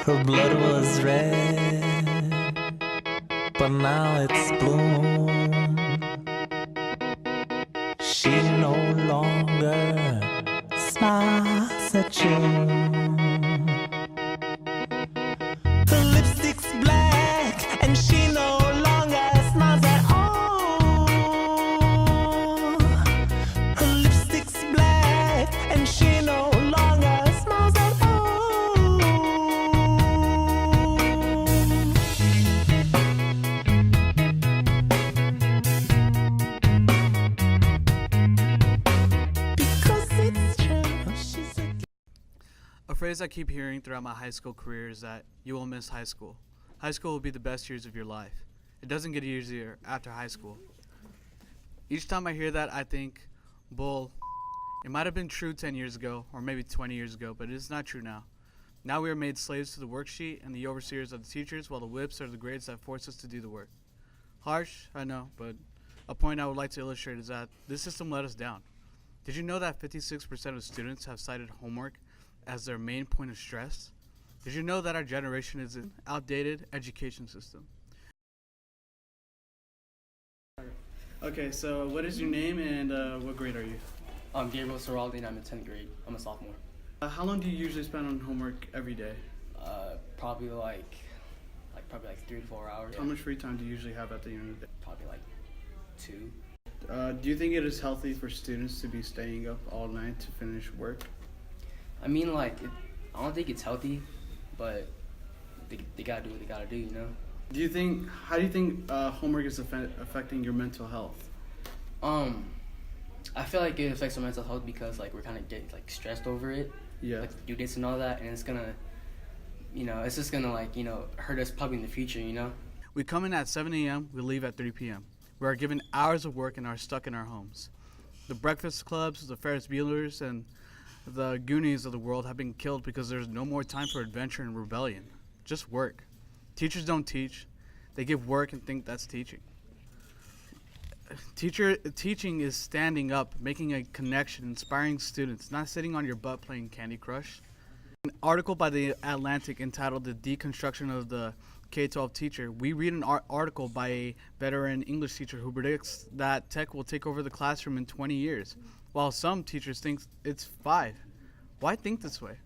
Her blood was red, but now it's blue. She no longer smiles at you. Her lipstick's black and she no longer smiles at all. Her lipstick's black and she no longer smiles at all. Because it's true, she's A phrase I keep hearing throughout my high school career is that you will miss high school. High school will be the best years of your life. It doesn't get easier after high school. Each time I hear that, I think, bull. It might have been true 10 years ago, or maybe 20 years ago, but it is not true now. Now we are made slaves to the worksheet and the overseers of the teachers, while the whips are the grades that force us to do the work. Harsh, I know, but a point I would like to illustrate is that this system let us down. Did you know that 56% of students have cited homework as their main point of stress? Did you know that our generation is an outdated education system? Okay, so what is your name and what grade are you? I'm Gabriel Soraldi and I'm in 10th grade. I'm a sophomore. How long do you usually spend on homework every day? Probably like 3 to 4 hours. How much free time do you usually have at the end of the day? Probably like 2. Do you think it is healthy for students to be staying up all night to finish work? I mean, I don't think it's healthy, but they gotta do what they gotta do, you know? How do you think homework is affecting your mental health? I feel like it affects our mental health because we're kind of getting stressed over it. Yeah. Like due dates and all that, and it's gonna, it's just gonna hurt us probably in the future, you know? We come in at 7 a.m., we leave at 3 p.m. We are given hours of work and are stuck in our homes. The breakfast clubs, the Ferris Buellers, and the Goonies of the world have been killed because there's no more time for adventure and rebellion. Just work. Teachers don't teach. They give work and think that's teaching. Teaching is standing up, making a connection, inspiring students, not sitting on your butt playing Candy Crush. An article by The Atlantic entitled The Deconstruction of the K-12 Teacher. We read an article by a veteran English teacher who predicts that tech will take over the classroom in 20 years, while some teachers think it's 5. Why think this way?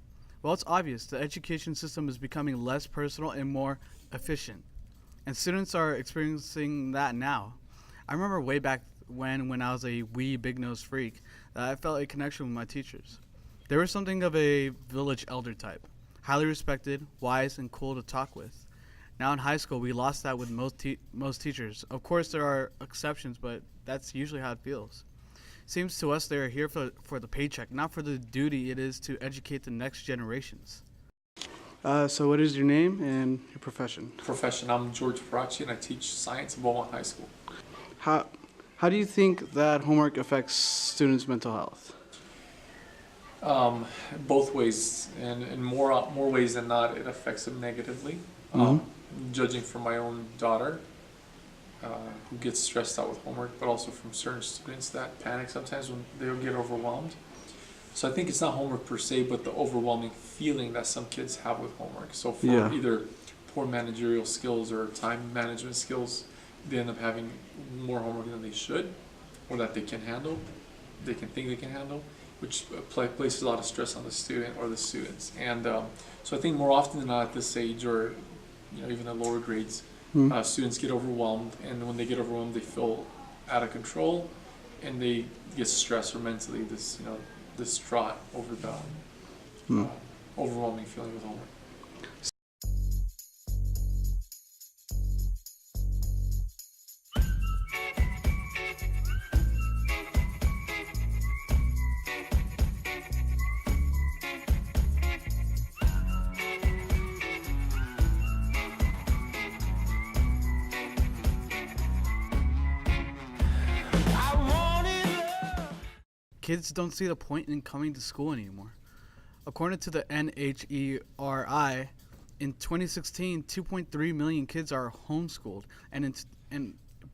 Well, it's obvious. The education system is becoming less personal and more efficient, and students are experiencing that now. I remember way back when I was a wee big-nosed freak, that I felt a connection with my teachers. They were something of a village elder type, highly respected, wise, and cool to talk with. Now in high school, we lost that with most teachers. Of course, there are exceptions, but that's usually how it feels. Seems to us they are here for the paycheck, not for the duty it is to educate the next generations. So what is your name and your profession? Profession, I'm George Faracci and I teach science at Beaumont High School. How do you think that homework affects students' mental health? Both ways, and in more ways than not, it affects them negatively. Judging from my own daughter, who gets stressed out with homework, but also from certain students that panic sometimes when they'll get overwhelmed. So I think it's not homework per se, but the overwhelming feeling that some kids have with homework. So for either poor managerial skills or time management skills, they end up having more homework than they should, or that they can handle, they think they can handle, which places a lot of stress on the student or the students. And so I think more often than not at this age, or even at lower grades, students get overwhelmed, and when they get overwhelmed, they feel out of control, and they get stressed or mentally distraught over the overwhelming feeling with homework. Kids don't see the point in coming to school anymore. According to the NHERI, in 2016, 2.3 million kids are homeschooled, and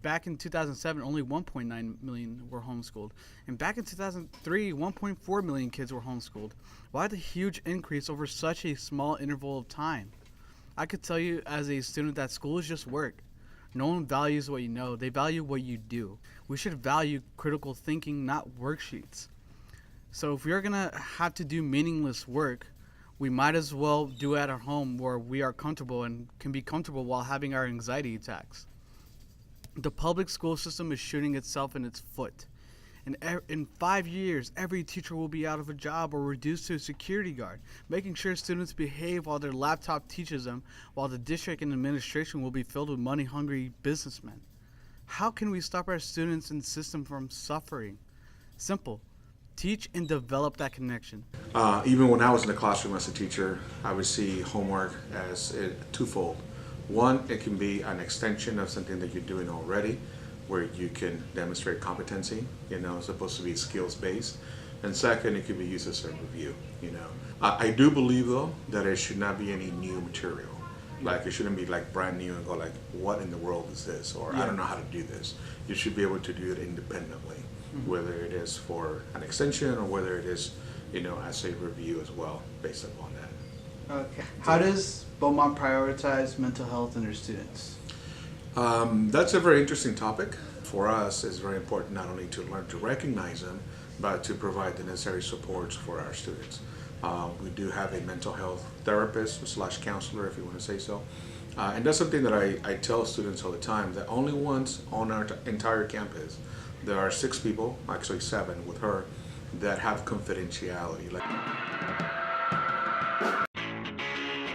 back in 2007, only 1.9 million were homeschooled, and back in 2003, 1.4 million kids were homeschooled. Why the huge increase over such a small interval of time? I could tell you as a student that school is just work. No one values what you know, they value what you do. We should value critical thinking, not worksheets. So if we're gonna have to do meaningless work, we might as well do it at our home where we are comfortable and can be comfortable while having our anxiety attacks. The public school system is shooting itself in its foot. In 5 years, every teacher will be out of a job or reduced to a security guard, making sure students behave while their laptop teaches them, while the district and administration will be filled with money-hungry businessmen. How can we stop our students and system from suffering? Simple. Teach and develop that connection. Even when I was in the classroom as a teacher, I would see homework as twofold. One, it can be an extension of something that you're doing already, where you can demonstrate competency, it's supposed to be skills based. And second, it can be used as a review, I do believe though that it should not be any new material. Like it shouldn't be like brand new and go like, what in the world is this? Or I don't know how to do this. You should be able to do it independently, whether it is for an extension or whether it is, as a review as well, based upon that. Okay. How does Beaumont prioritize mental health in their students? That's a very interesting topic. For us, it's very important not only to learn to recognize them, but to provide the necessary supports for our students. We do have a mental health therapist / counselor, if you want to say so. And that's something that I tell students all the time, that only once on our entire campus, there are 6 people, actually 7 with her, that have confidentiality.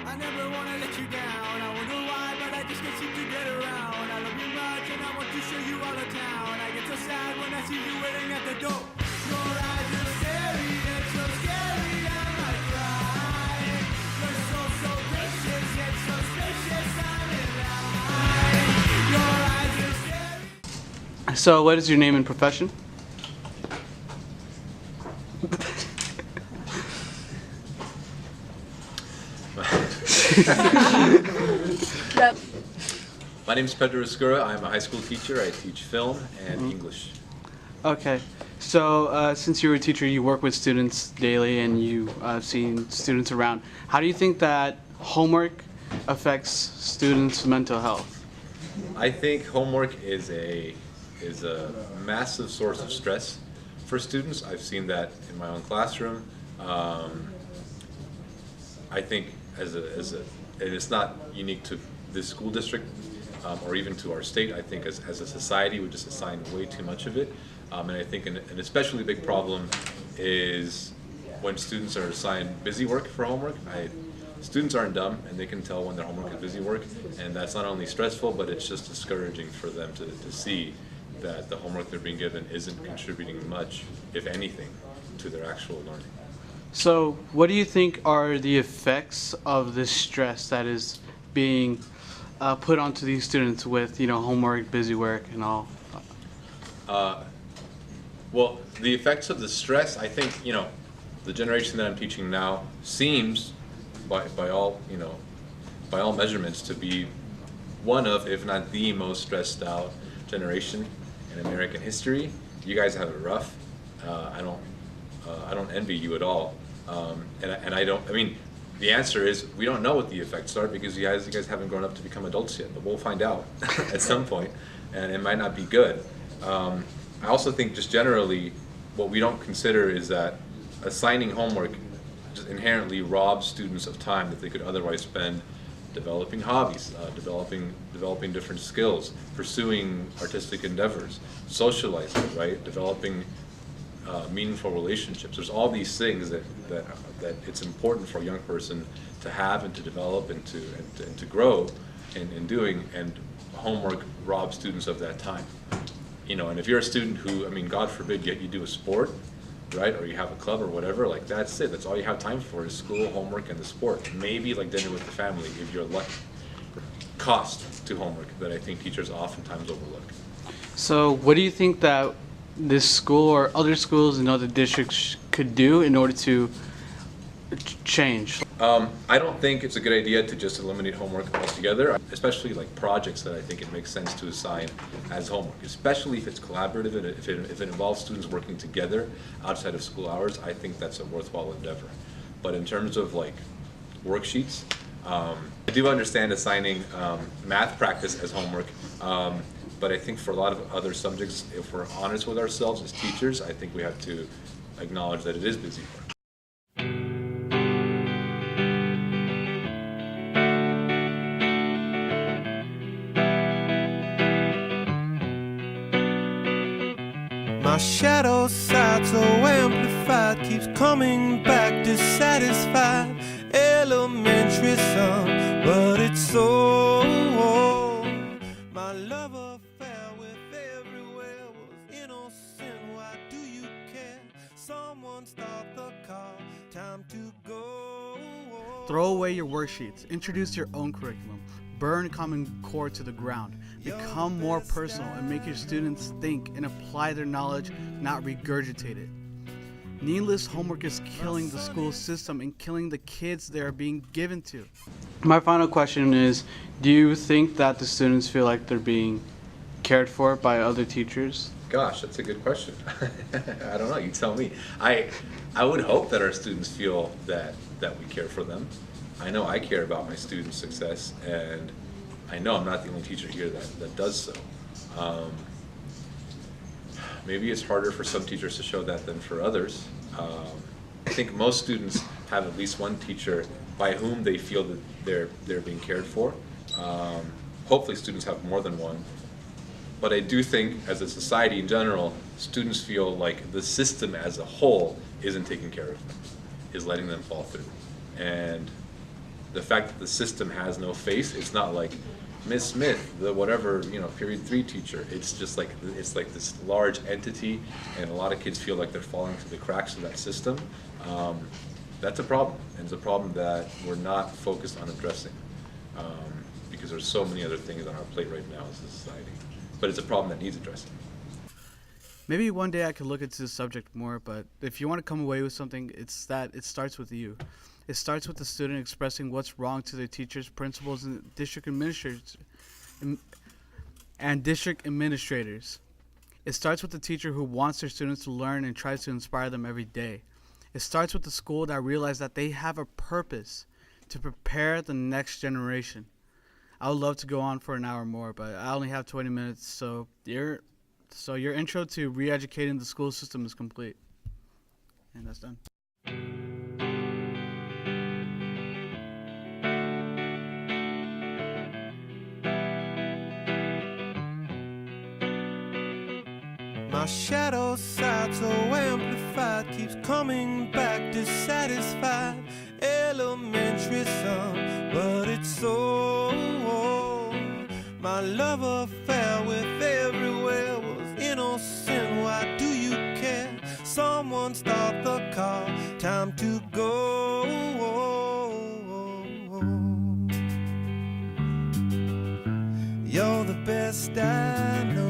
I never wanna let you down. I wonder why, but I just can't seem to get around. I love you much and I want to show you all the town. I get so sad when I see you waiting at the door. Your eyes are scary, they're so scary, I might cry. You're so gracious, yet so spacious, I'm in line. Your eyes are scary. So, what is your name and profession? My name is Pedro Escura. I'm a high school teacher. I teach film and English. Okay. So, since you're a teacher, you work with students daily and you seen students around. How do you think that homework affects students' mental health? I think homework is a massive source of stress for students. I've seen that in my own classroom. I think and it's not unique to this school district or even to our state. I think as a society we just assign way too much of it. And I think an especially big problem is when students are assigned busy work for homework. Students aren't dumb and they can tell when their homework is busy work, and that's not only stressful but it's just discouraging for them to see that the homework they're being given isn't contributing much, if anything, to their actual learning. So, what do you think are the effects of this stress that is being put onto these students with, homework, busy work, and all? Well, the effects of the stress, I think, the generation that I'm teaching now seems, by all measurements, to be one of, if not the most stressed out generation in American history. You guys have it rough. I don't envy you at all. The answer is we don't know what the effects are because you guys haven't grown up to become adults yet, but we'll find out at some point, and it might not be good. I also think just generally what we don't consider is that assigning homework just inherently robs students of time that they could otherwise spend developing hobbies, developing different skills, pursuing artistic endeavors, socializing, right? Developing meaningful relationships. There's all these things that it's important for a young person to have and to develop and to grow in doing, and homework robs students of that time. And if you're a student who, God forbid, yet you do a sport, right, or you have a club or whatever, like that's it. That's all you have time for is school, homework, and the sport. Maybe like dinner with the family if you're lucky. Cost to homework that I think teachers oftentimes overlook. So, what do you think that this school or other schools in other districts could do in order to change? I don't think it's a good idea to just eliminate homework altogether, especially like projects that I think it makes sense to assign as homework, especially if it's collaborative and if it involves students working together outside of school hours. I think that's a worthwhile endeavor. But in terms of like worksheets, I do understand assigning math practice as homework, but I think for a lot of other subjects, if we're honest with ourselves as teachers, I think we have to acknowledge that it is busy work. My shadow side so amplified keeps coming back dissatisfied. Elementary son, but it's so. My love affair with everywhere was innocent. Why do you care? Someone start the car. Time to go. Throw away your worksheets. Introduce your own curriculum. Burn Common Core to the ground. Become more personal and make your students think and apply their knowledge, not regurgitate it. Needless homework is killing the school system and killing the kids they are being given to. My final question is, do you think that the students feel like they're being cared for by other teachers? Gosh, that's a good question. I don't know, you tell me. I would hope that our students feel that we care for them. I know I care about my students' success, and I know I'm not the only teacher here that does so. Maybe it's harder for some teachers to show that than for others. I think most students have at least one teacher by whom they feel that they're being cared for. Hopefully students have more than one. But I do think, as a society in general, students feel like the system as a whole isn't taking care of them, is letting them fall through. And the fact that the system has no face, it's not like Miss Smith, the whatever, period 3 teacher. It's just like, it's like this large entity, and a lot of kids feel like they're falling through the cracks of that system. That's a problem, and it's a problem that we're not focused on addressing, because there's so many other things on our plate right now as a society. But it's a problem that needs addressing. Maybe one day I could look into the subject more, but if you want to come away with something, it's that it starts with you. It starts with the student expressing what's wrong to their teachers, principals, and district administrators. It starts with the teacher who wants their students to learn and tries to inspire them every day. It starts with the school that realizes that they have a purpose to prepare the next generation. I would love to go on for an hour more, but I only have 20 minutes, so your intro to re-educating the school system is complete. And that's done. My shadow side so amplified keeps coming back dissatisfied. Elementary son, but it's so. My love affair with everywhere was innocent. Why do you care? Someone start the car. Time to go. You're the best I know.